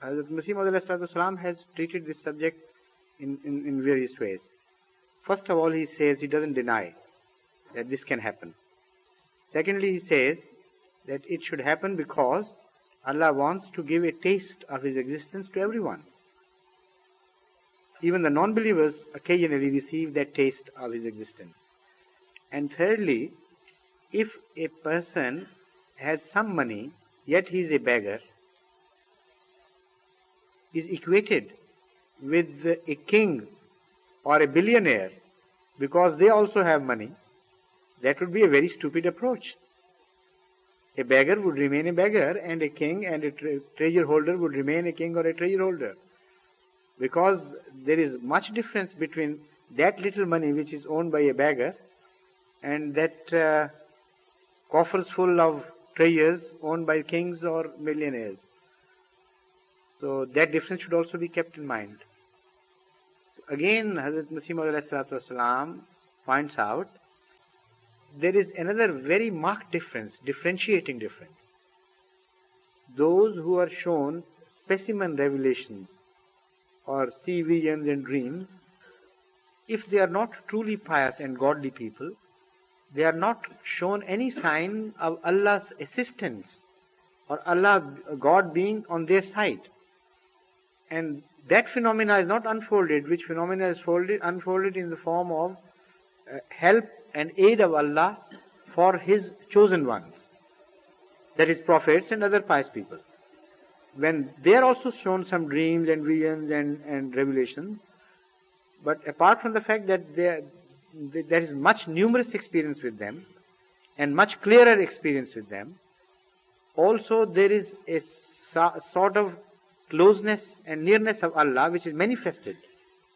Hazrat Masih Maud has treated this subject in various ways. First of all, he says he doesn't deny that this can happen. Secondly, he says that it should happen because Allah wants to give a taste of His existence to everyone. Even the non-believers occasionally receive that taste of His existence. And thirdly, if a person has some money, yet he is a beggar, is equated with a king or a billionaire because they also have money, that would be a very stupid approach. A beggar would remain a beggar, and a king and a treasure holder would remain a king or a treasure holder. Because there is much difference between that little money which is owned by a beggar and that coffers full of treasures owned by kings or millionaires. So that difference should also be kept in mind. So again, Hazrat Masih Maud points out there is another very marked difference, differentiating difference. Those who are shown specimen revelations or see visions and dreams, if they are not truly pious and godly people, they are not shown any sign of Allah's assistance or God being on their side. And that phenomena is not unfolded, which phenomena is unfolded in the form of help and aid of Allah for His chosen ones, that is prophets and other pious people. When they are also shown some dreams and visions and revelations, but apart from the fact that there is much numerous experience with them and much clearer experience with them, also there is a sort of closeness and nearness of Allah which is manifested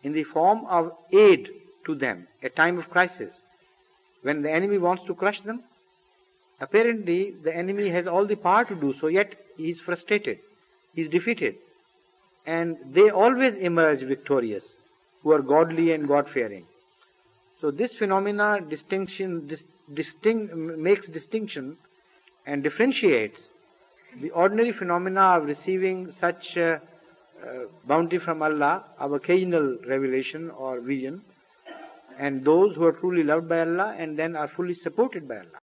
in the form of aid to them at time of crisis. When the enemy wants to crush them, apparently the enemy has all the power to do so, yet he is frustrated, he is defeated. And they always emerge victorious, who are godly and God-fearing. So this phenomena makes distinction and differentiates the ordinary phenomena of receiving such bounty from Allah, of occasional revelation or vision, and those who are truly loved by Allah and then are fully supported by Allah.